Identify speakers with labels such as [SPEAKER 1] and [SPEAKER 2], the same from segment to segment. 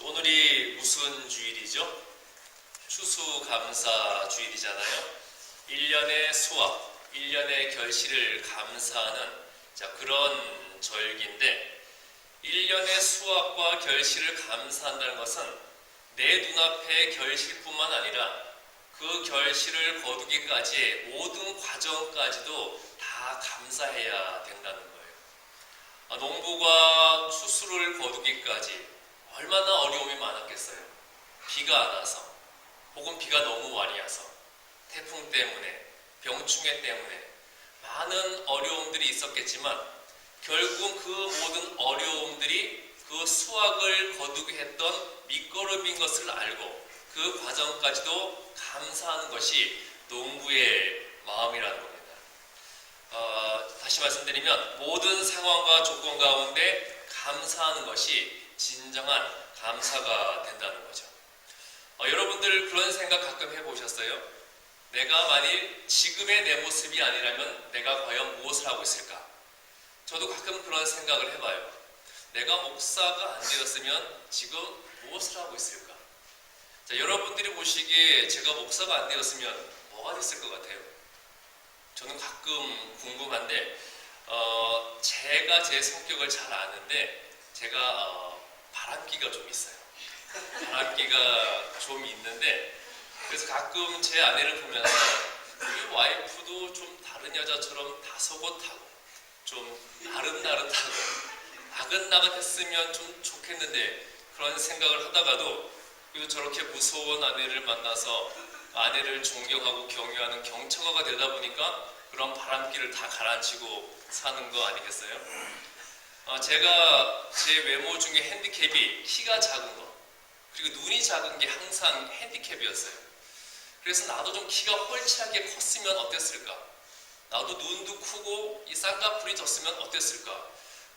[SPEAKER 1] 오늘이 무슨 주일이죠? 추수감사 주일이잖아요. 1년의 수확, 1년의 결실을 감사하는 그런 절기인데, 1년의 수확과 결실을 감사한다는 것은 내 눈앞의 결실뿐만 아니라 그 결실을 거두기까지의 모든 과정까지도 다 감사해야 된다는 거예요. 농부가 추수를 거두기까지 얼마나 어려움이 많았겠어요. 비가 안 와서, 혹은 비가 너무 많이 와서, 태풍 때문에, 병충해 때문에 많은 어려움들이 있었겠지만 결국은 그 모든 어려움들이 그 수확을 거두게 했던 밑거름인 것을 알고 그 과정까지도 감사하는 것이 농부의 마음이라는 겁니다. 다시 말씀드리면 모든 상황과 조건 가운데 감사하는 것이 진정한 감사가 된다는 거죠. 여러분들 그런 생각 가끔 해보셨어요? 내가 만일 지금의 내 모습이 아니라면 내가 과연 무엇을 하고 있을까? 저도 가끔 그런 생각을 해봐요. 내가 목사가 안 되었으면 지금 무엇을 하고 있을까? 여러분들이 보시기에 제가 목사가 안 되었으면 뭐가 됐을 것 같아요? 저는 가끔 궁금한데 제가 제 성격을 잘 아는데 제가 바람기가 좀 있어요. 바람기가 좀 있는데 그래서 가끔 제 아내를 보면서 우리 와이프도 좀 다른 여자처럼 다소곳하고 좀 나긋나긋하고 나긋나긋했으면 좀 좋겠는데 그런 생각을 하다가도 그래도 저렇게 무서운 아내를 만나서 아내를 존경하고 경유하는 경처가가 되다 보니까 그런 바람기를 다 가라앉히고 사는 거 아니겠어요? 제가 제 외모 중에 핸디캡이 키가 작은 거 그리고 눈이 작은 게 항상 핸디캡이었어요. 그래서 나도 좀 키가 홀치하게 컸으면 어땠을까? 나도 눈도 크고 이 쌍꺼풀이 졌으면 어땠을까?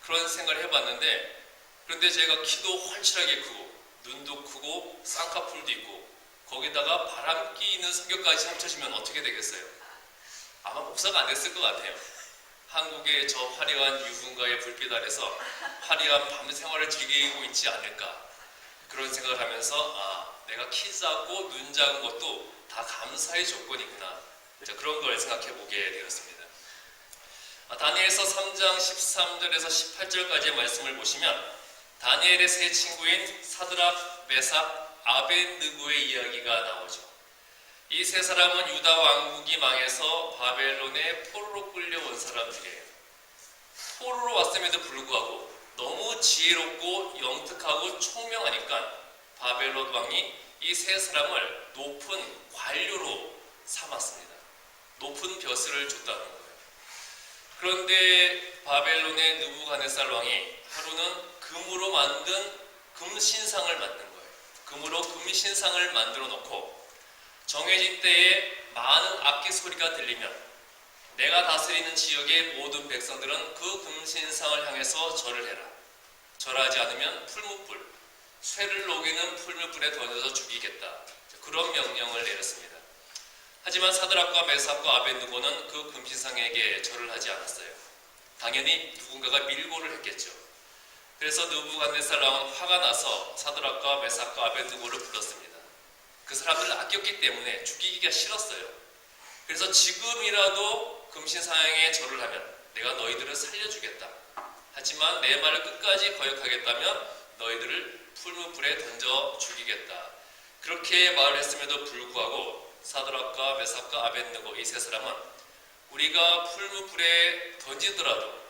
[SPEAKER 1] 그런 생각을 해봤는데 그런데 제가 키도 홀치하게 크고 눈도 크고 쌍꺼풀도 있고 거기다가 바람기 있는 성격까지 합쳐지면 어떻게 되겠어요? 아마 목사가 안 됐을 것 같아요. 한국의 저 화려한 유흥가의 불빛 아래서 화려한 밤 생활을 즐기고 있지 않을까 그런 생각을 하면서 내가 키 작고 눈 작은 것도 다 감사의 조건이구나 그런 걸 생각해 보게 되었습니다. 다니엘서 3장 13절에서 18절까지의 말씀을 보시면 다니엘의 세 친구인 사드락, 메삭, 아벳느고의 이야기가 나오죠. 이 세 사람은 유다 왕국이 망해서 바벨론에 포로로 끌려온 사람들이에요. 포로로 왔음에도 불구하고 너무 지혜롭고 영특하고 총명하니까 바벨론 왕이 이 세 사람을 높은 관료로 삼았습니다. 높은 벼슬을 줬다는 거예요. 그런데 바벨론의 느부갓네살 왕이 하루는 금으로 만든 금신상을 만든 거예요. 금으로 금신상을 만들어 놓고 정해진 때에 많은 악기 소리가 들리면 내가 다스리는 지역의 모든 백성들은 그 금신상을 향해서 절을 해라. 절하지 않으면 풀무불, 쇠를 녹이는 풀무불에 던져서 죽이겠다. 그런 명령을 내렸습니다. 하지만 사드락과 메삭과 아벳느고는 그 금신상에게 절을 하지 않았어요. 당연히 누군가가 밀고를 했겠죠. 그래서 느부갓네살 왕은 화가 나서 사드락과 메삭과 아벳느고를 불렀습니다. 그 사람들을 아꼈기 때문에 죽이기가 싫었어요. 그래서 지금이라도 금신상에 절을 하면 내가 너희들을 살려주겠다. 하지만 내 말을 끝까지 거역하겠다면 너희들을 풀무불에 던져 죽이겠다. 그렇게 말을 했음에도 불구하고 사드락과 메삭과 아벳느고 이 세 사람은 우리가 풀무불에 던지더라도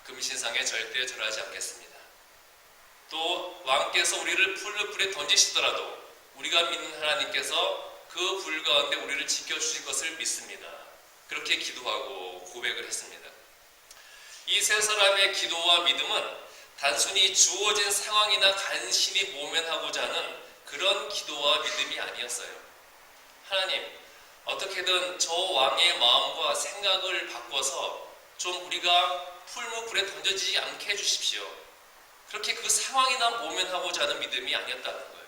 [SPEAKER 1] 금신상에 절대 절하지 않겠습니다. 또 왕께서 우리를 풀무불에 던지시더라도 우리가 믿는 하나님께서 그 불 가운데 우리를 지켜주실 것을 믿습니다. 그렇게 기도하고 고백을 했습니다. 이 세 사람의 기도와 믿음은 단순히 주어진 상황이나 간신히 모면하고자 하는 그런 기도와 믿음이 아니었어요. 하나님, 어떻게든 저 왕의 마음과 생각을 바꿔서 좀 우리가 풀무불에 던져지지 않게 해주십시오. 그렇게 그 상황이나 모면하고자 하는 믿음이 아니었다는 거예요.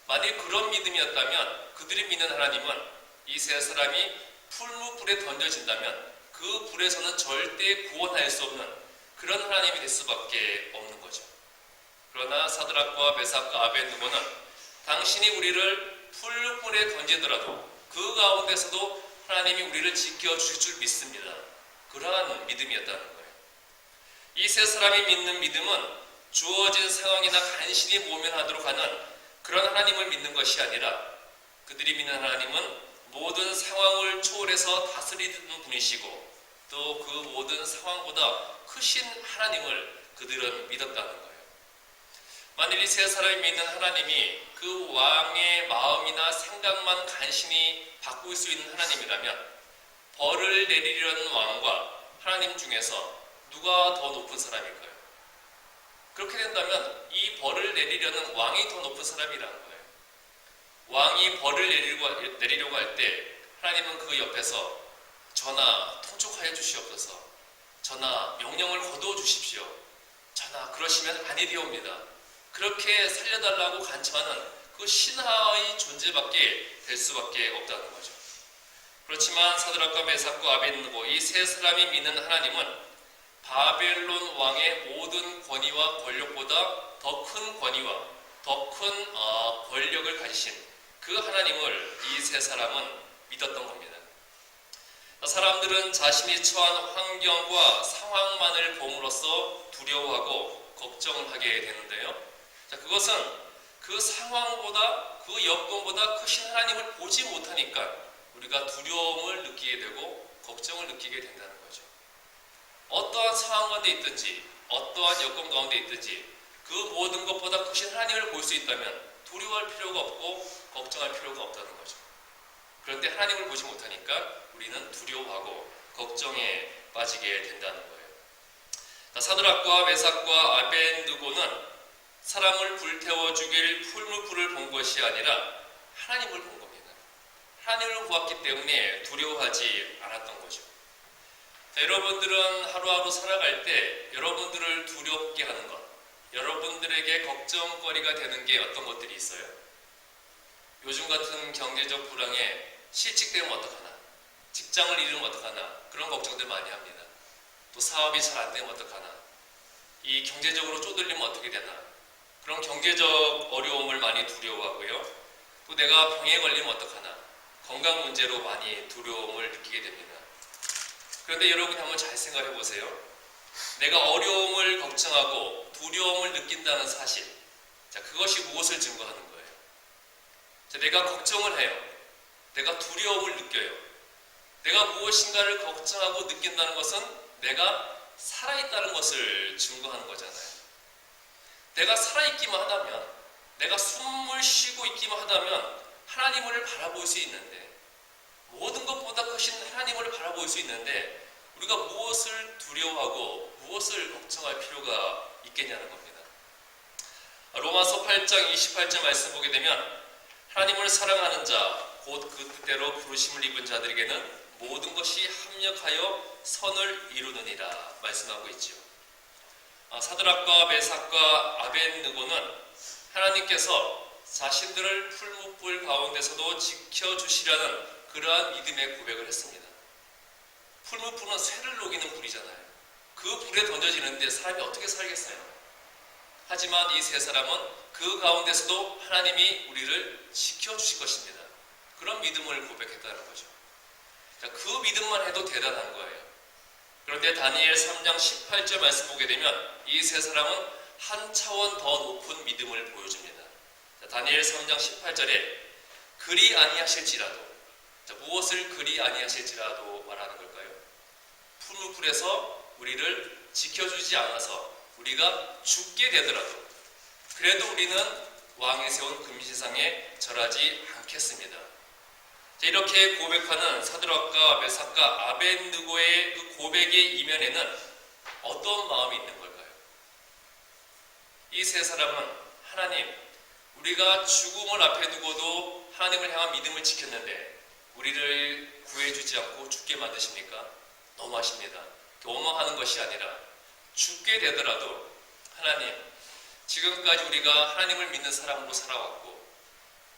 [SPEAKER 1] 만일 그런 믿음이었다면 그들이 믿는 하나님은 이 세 사람이 풀무불에 던져진다면 그 불에서는 절대 구원할 수 없는 그런 하나님이 될 수밖에 없는 거죠. 그러나 사드락과 메삭과 아벤느고는 당신이 우리를 풀물에 던지더라도 그 가운데서도 하나님이 우리를 지켜주실 줄 믿습니다. 그러한 믿음이었다는 거예요. 이 세 사람이 믿는 믿음은 주어진 상황이나 간신히 모면하도록 하는 그런 하나님을 믿는 것이 아니라 그들이 믿는 하나님은 모든 상황을 초월해서 다스리는 분이시고 또 그 모든 상황보다 크신 하나님을 그들은 믿었다는 거예요. 만일 이 세 사람이 믿는 하나님이 그 왕의 마음이나 생각만 간신히 바꿀 수 있는 하나님이라면 벌을 내리려는 왕과 하나님 중에서 누가 더 높은 사람일까요? 그렇게 된다면 이 벌을 내리려는 왕이 더 높은 사람이라는 거예요. 왕이 벌을 내리려고 할 때 하나님은 그 옆에서 전하 통촉하여 주시옵소서, 전하 명령을 거두어 주십시오, 전하 그러시면 아니 되옵니다, 그렇게 살려달라고 간청하는 그 신하의 존재밖에 될 수밖에 없다는 거죠. 그렇지만 사드락과 메삭과 아벤느고 이 세 사람이 믿는 하나님은 바벨론 왕의 모든 권위와 권력보다 더 큰 권위와 더 큰 권력을 가지신 그 하나님을 이 세 사람은 믿었던 겁니다. 사람들은 자신이 처한 환경과 상황만을 봄으로써 두려워하고 걱정을 하게 되는데요. 그것은 그 상황보다 그 여건보다 크신 하나님을 보지 못하니까 우리가 두려움을 느끼게 되고 걱정을 느끼게 된다는 거죠. 어떠한 상황 가운데 있든지 어떠한 여건 가운데 있든지 그 모든 것보다 크신 하나님을 볼 수 있다면 두려워할 필요가 없고 걱정할 필요가 없다는 거죠. 그런데 하나님을 보지 못하니까 우리는 두려워하고 걱정에 빠지게 된다는 거예요. 사드락과 메삭과 아벤느고는 사람을 불태워 죽일 풀무불을 본 것이 아니라 하나님을 본 겁니다. 하나님을 보았기 때문에 두려워하지 않았던 거죠. 여러분들은 하루하루 살아갈 때 여러분들을 두렵게 하는 것, 여러분들에게 걱정거리가 되는 게 어떤 것들이 있어요? 요즘 같은 경제적 불황에 실직되면 어떡하나, 직장을 잃으면 어떡하나, 그런 걱정들 많이 합니다. 또 사업이 잘 안 되면 어떡하나, 이 경제적으로 쪼들리면 어떻게 되나, 그런 경제적 어려움을 많이 두려워하고요. 또 내가 병에 걸리면 어떡하나, 건강 문제로 많이 두려움을 느끼게 됩니다. 그런데 여러분이 한번 잘 생각해 보세요. 내가 어려움을 걱정하고 두려움을 느낀다는 사실, 그것이 무엇을 증거하는 거예요? 내가 걱정을 해요. 내가 두려움을 느껴요. 내가 무엇인가를 걱정하고 느낀다는 것은 내가 살아있다는 것을 증거하는 거잖아요. 내가 살아있기만 하다면, 내가 숨을 쉬고 있기만 하다면 하나님을 바라볼 수 있는데, 모든 것보다 크신 하나님을 바라볼 수 있는데 우리가 무엇을 두려워하고 무엇을 걱정할 필요가 있겠냐는 겁니다. 로마서 8장 28절 말씀 보게 되면 하나님을 사랑하는 자, 곧 그 뜻대로 부르심을 입은 자들에게는 모든 것이 합력하여 선을 이루느니라 말씀하고 있지요. 사드락과 메삭과 아벤느고는 하나님께서 자신들을 풀무불 가운데서도 지켜주시려는 그러한 믿음의 고백을 했습니다. 풀무불은 쇠를 녹이는 불이잖아요. 그 불에 던져지는데 사람이 어떻게 살겠어요? 하지만 이 세 사람은 그 가운데서도 하나님이 우리를 지켜주실 것입니다. 그런 믿음을 고백했다는 거죠. 그 믿음만 해도 대단한 거예요. 그런데 다니엘 3장 18절 말씀 보게 되면 이 세 사람은 한 차원 더 높은 믿음을 보여줍니다. 다니엘 3장 18절에 그리 아니하실지라도, 무엇을 그리 아니하실지라도 말하는 걸까요? 풀무불에서 우리를 지켜주지 않아서 우리가 죽게 되더라도 그래도 우리는 왕이 세운 금시상에 절하지 않겠습니다. 이렇게 고백하는 사드락과 메삭과 아벤느고의 그 고백의 이면에는 어떤 마음이 있는 걸까요? 이 세 사람은 하나님, 우리가 죽음을 앞에 두고도 하나님을 향한 믿음을 지켰는데 우리를 구해주지 않고 죽게 만드십니까? 너무하십니다. 원망하는 것이 아니라 죽게 되더라도 하나님, 지금까지 우리가 하나님을 믿는 사람으로 살아왔고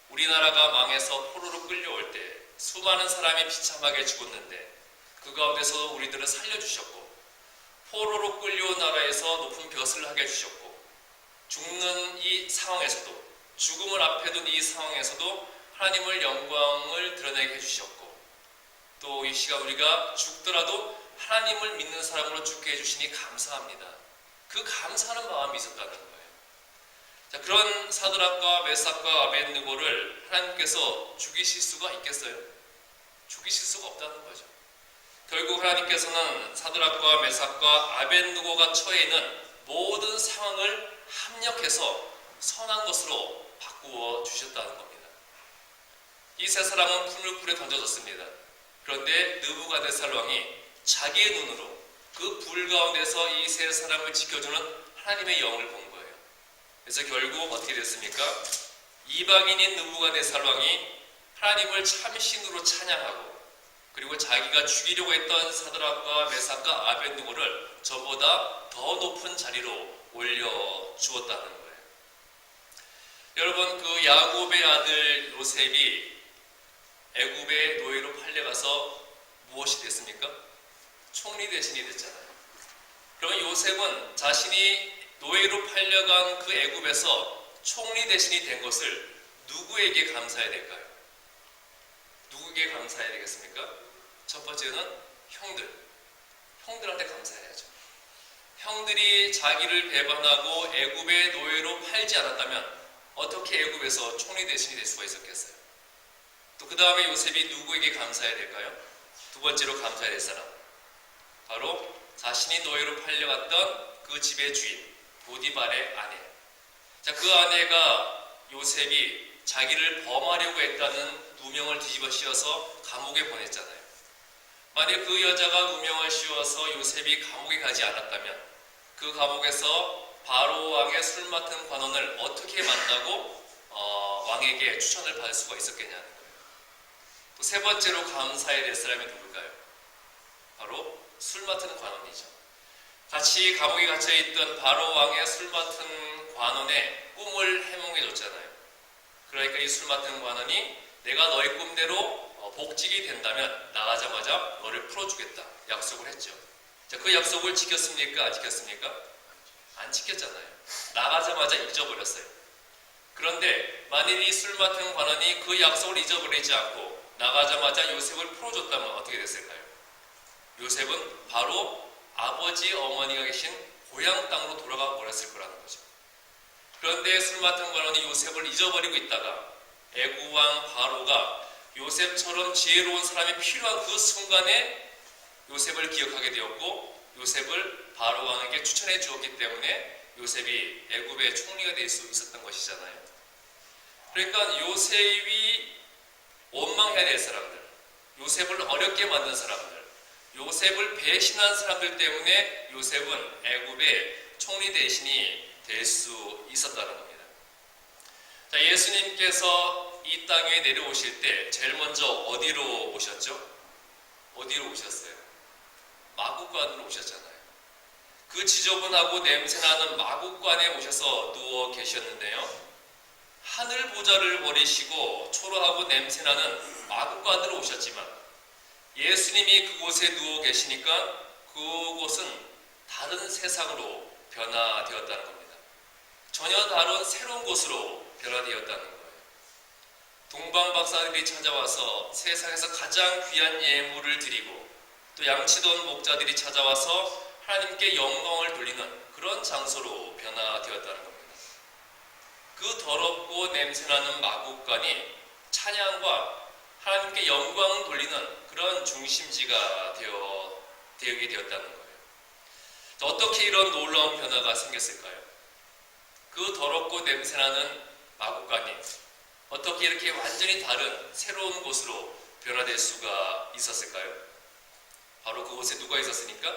[SPEAKER 1] 우리나라가 망해서 포로로 끌려올 때 수많은 사람이 비참하게 죽었는데 그 가운데서 우리들을 살려주셨고 포로로 끌려온 나라에서 높은 벼슬을 하게 해주셨고 죽는 이 상황에서도, 죽음을 앞에 둔 이 상황에서도 하나님을 영광을 드러내게 해주셨고, 또 이 시간 우리가 죽더라도 하나님을 믿는 사람으로 죽게 해주시니 감사합니다. 그 감사하는 마음이 있었다는 거예요. 자, 그런 사드락과 메삭과 아벳느고를 하나님께서 죽이실 수가 있겠어요? 죽이실 수가 없다는 거죠. 결국 하나님께서는 사드락과 메삭과 아벳느고가 처해 있는 모든 상황을 합력해서 선한 것으로 바꾸어 주셨다는 겁니다. 이 세 사람은 풀물불에 던져졌습니다. 그런데 느부갓네살 왕이 자기의 눈으로 그 불 가운데서 이 세 사람을 지켜주는 하나님의 영을 본 거예요. 그래서 결국 어떻게 됐습니까? 이방인인 느부갓네살 왕이 하나님을 참신으로 찬양하고, 그리고 자기가 죽이려고 했던 사드락과 메삭과 아벳느고를 저보다 더 높은 자리로 올려 주었다는 거예요. 여러분, 그 야곱의 아들 요셉이 애굽의 노예로 팔려가서 무엇이 됐습니까? 총리 대신이 됐잖아요. 그러면 요셉은 자신이 노예로 팔려간 그 애굽에서 총리 대신이 된 것을 누구에게 감사해야 될까요? 누구에게 감사해야 되겠습니까? 첫 번째는 형들한테 감사해야죠. 형들이 자기를 배반하고 애굽의 노예로 팔지 않았다면 어떻게 애굽에서 총리 대신이 될 수가 있었겠어요? 또 그 다음에 요셉이 누구에게 감사해야 될까요? 두 번째로 감사해야 될 사람, 바로 자신이 노예로 팔려갔던 그 집의 주인 보디발의 아내. 자, 그 아내가 요셉이 자기를 범하려고 했다는 누명을 뒤집어 씌워서 감옥에 보냈잖아요. 만약 그 여자가 누명을 씌워서 요셉이 감옥에 가지 않았다면 그 감옥에서 바로 왕의 술 맡은 관원을 어떻게 만나고 왕에게 추천을 받을 수가 있었겠냐는 거예요. 또 세 번째로 감사해야 될 사람이 누굴까요? 바로 술 맡은 관원이죠. 같이 감옥에 갇혀있던 바로 왕의 술 맡은 관원의 꿈을 해몽해 줬잖아요. 그러니까 이 술 맡은 관원이 내가 너의 꿈대로 복직이 된다면 나가자마자 너를 풀어주겠다 약속을 했죠. 자, 그 약속을 지켰습니까? 안 지켰습니까? 안 지켰잖아요. 나가자마자 잊어버렸어요. 그런데 만일 이 술 맡은 관원이 그 약속을 잊어버리지 않고 나가자마자 요셉을 풀어줬다면 어떻게 됐을까요? 요셉은 바로 아버지 어머니가 계신 고향 땅으로 돌아가 버렸을 거라는 거죠. 그런데 술 맡은 관원이 요셉을 잊어버리고 있다가 애굽 왕 바로가 요셉처럼 지혜로운 사람이 필요한 그 순간에 요셉을 기억하게 되었고, 요셉을 바로 왕에게 추천해 주었기 때문에 요셉이 애굽의 총리가 될 수 있었던 것이잖아요. 그러니까 요셉이 원망해야 될 사람들, 요셉을 어렵게 만든 사람들, 요셉을 배신한 사람들 때문에 요셉은 애굽의 총리 대신이 될 수 있었다는 겁니다. 자, 예수님께서 이 땅에 내려오실 때 제일 먼저 어디로 오셨죠? 어디로 오셨어요? 마구간으로 오셨잖아요. 그 지저분하고 냄새나는 마구간에 오셔서 누워 계셨는데요, 하늘 보좌를 버리시고 초라하고 냄새나는 마구간으로 오셨지만 예수님이 그곳에 누워 계시니까 그곳은 다른 세상으로 변화되었다는 겁니다. 전혀 다른 새로운 곳으로 변화되었다는 거예요. 동방 박사들이 찾아와서 세상에서 가장 귀한 예물을 드리고, 또 양치던 목자들이 찾아와서 하나님께 영광을 돌리는 그런 장소로 변화되었다는 겁니다. 그 더럽고 냄새나는 마구간이 찬양과 하나님께 영광 돌리는 그런 중심지가 되게 되었다는 거예요. 어떻게 이런 놀라운 변화가 생겼을까요? 그 더럽고 냄새나는 마구간이 어떻게 이렇게 완전히 다른 새로운 곳으로 변화될 수가 있었을까요? 바로 그곳에 누가 있었으니까?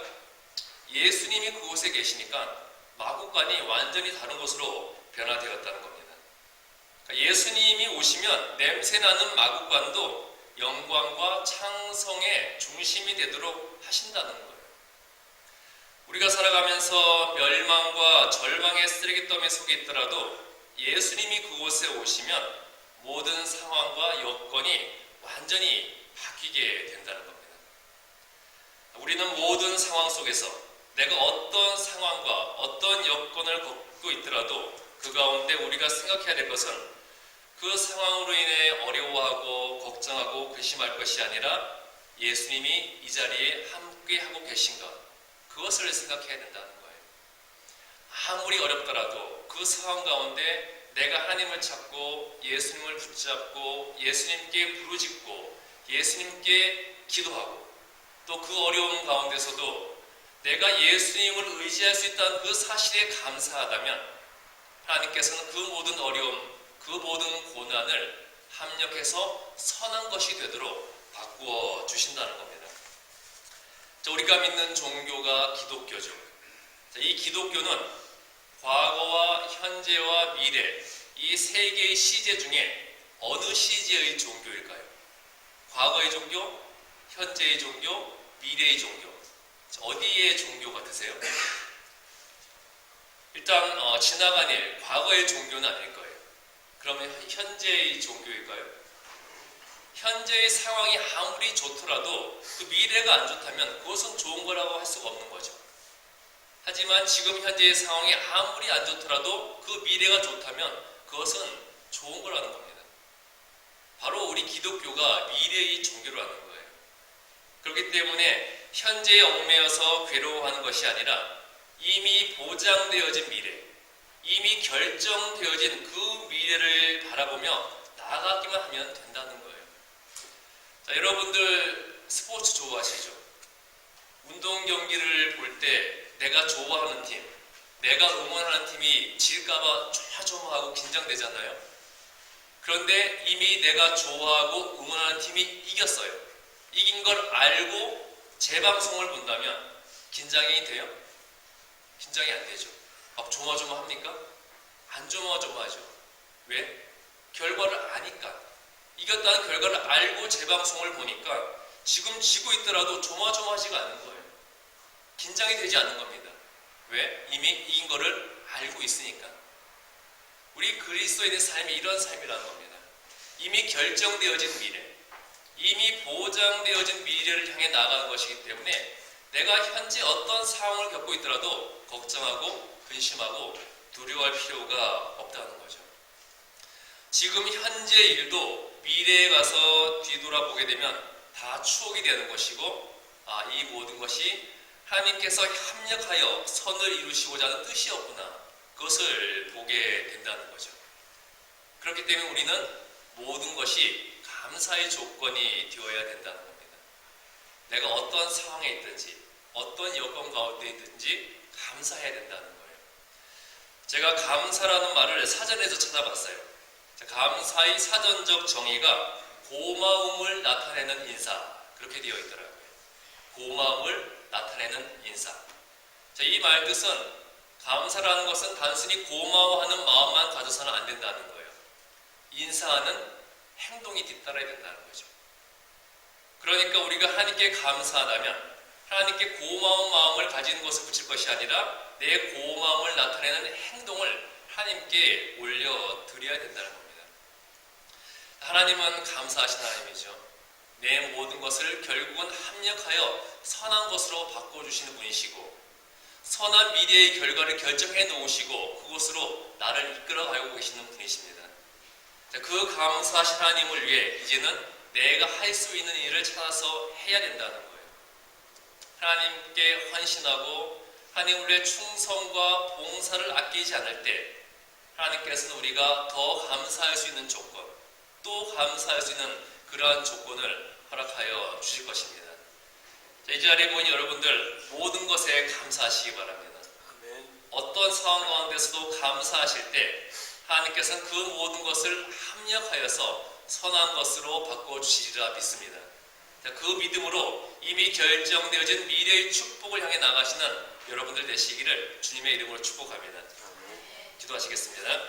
[SPEAKER 1] 예수님이 그곳에 계시니까 마구간이 완전히 다른 곳으로 변화되었다는 겁니다. 그러니까 예수님이 오시면 냄새나는 마구간도 영광과 창성의 중심이 되도록 하신다는 거예요. 우리가 살아가면서 멸망과 절망의 쓰레기더미 속에 있더라도 예수님이 그곳에 오시면 모든 상황과 여건이 완전히 바뀌게 된다는 겁니다. 우리는 모든 상황 속에서 내가 어떤 상황과 어떤 여건을 겪고 있더라도 그 가운데 우리가 생각해야 될 것은 그 상황으로 인해 어려워하고 걱정하고 괘씸할 것이 아니라 예수님이 이 자리에 함께 하고 계신가, 그것을 생각해야 된다는 거예요. 아무리 어렵더라도 그 상황 가운데 내가 하나님을 찾고 예수님을 붙잡고 예수님께 부르짖고 예수님께 기도하고 또 그 어려움 가운데서도 내가 예수님을 의지할 수 있다는 그 사실에 감사하다면 하나님께서는 그 모든 어려움, 그 모든 고난을 합력해서 선한 것이 되도록 바꾸어 주신다는 겁니다. 우리가 믿는 종교가 기독교죠. 이 기독교는 과거와 현재와 미래, 이 세 개의 시제 중에 어느 시제의 종교일까요? 과거의 종교, 현재의 종교, 미래의 종교. 어디의 종교 같으세요? 일단 지나간 일, 과거의 종교는 아닐 거예요. 그러면 현재의 종교일까요? 현재의 상황이 아무리 좋더라도 그 미래가 안 좋다면 그것은 좋은 거라고 할 수가 없는 거죠. 하지만 지금 현재의 상황이 아무리 안 좋더라도 그 미래가 좋다면 그것은 좋은 거라는 겁니다. 바로 우리 기독교가 미래의 종교라는 거예요. 그렇기 때문에 현재에 얽매여서 괴로워하는 것이 아니라 이미 보장되어진 미래, 이미 결정되어진 그 미래를 바라보며 나아가기만 하면 된다는 거예요. 자, 여러분들 스포츠 좋아하시죠? 운동 경기를 볼 때 내가 좋아하는 팀, 내가 응원하는 팀이 질까봐 조마조마하고 긴장되잖아요. 그런데 이미 내가 좋아하고 응원하는 팀이 이겼어요. 이긴 걸 알고 재방송을 본다면 긴장이 돼요? 긴장이 안 되죠. 막 조마조마합니까? 안 조마조마하죠. 왜? 결과를 아니까. 이겼다는 결과를 알고 재방송을 보니까 지금 지고 있더라도 조마조마하지가 않는 거예요. 긴장이 되지 않는 겁니다. 왜? 이미 이긴 거를 알고 있으니까. 우리 그리스도인의 삶이 이런 삶이라는 겁니다. 이미 결정되어진 미래, 이미 보장되어진 미래를 향해 나아가는 것이기 때문에 내가 현재 어떤 상황을 겪고 있더라도 걱정하고 근심하고 두려워할 필요가 없다는 거죠. 지금 현재 일도 미래에 가서 뒤돌아보게 되면 다 추억이 되는 것이고, 이 모든 것이 하나님께서 합력하여 선을 이루시고자 하는 뜻이었구나, 그것을 보게 된다는 거죠. 그렇기 때문에 우리는 모든 것이 감사의 조건이 되어야 된다는 겁니다. 내가 어떤 상황에 있든지 어떤 여건 가운데 있든지 감사해야 된다는 거예요. 제가 감사라는 말을 사전에서 찾아봤어요. 감사의 사전적 정의가 고마움을 나타내는 인사, 그렇게 되어 있더라고요. 고마움을 나타내는 인사. 이 말 뜻은 감사라는 것은 단순히 고마워하는 마음만 가져서는 안 된다는 거예요. 인사하는 행동이 뒤따라야 된다는 거죠. 그러니까 우리가 하나님께 감사하다면 하나님께 고마운 마음을 가지는 것을 붙일 것이 아니라 내 고마움을 나타내는 행동을 하나님께 올려드려야 된다는 겁니다. 하나님은 감사하신 하나님이죠. 내 모든 것을 결국은 합력하여 선한 것으로 바꿔주시는 분이시고 선한 미래의 결과를 결정해 놓으시고 그곳으로 나를 이끌어가고 계시는 분이십니다. 그 감사하신 하나님을 위해 이제는 내가 할 수 있는 일을 찾아서 해야 된다는 거예요. 하나님께 헌신하고 하나님을 위해 충성과 봉사를 아끼지 않을 때 하나님께서는 우리가 더 감사할 수 있는 조건, 또 감사할 수 있는 그러한 조건을 허락하여 주실 것입니다. 이 자리에 모인 여러분들 모든 것에 감사하시기 바랍니다. 어떤 상황 가운데서도 감사하실 때 하나님께서는 그 모든 것을 합력하여서 선한 것으로 바꿔주시리라 믿습니다. 그 믿음으로 이미 결정되어진 미래의 축복을 향해 나가시는 여러분들 되시기를 주님의 이름으로 축복합니다. 기도하시겠습니다.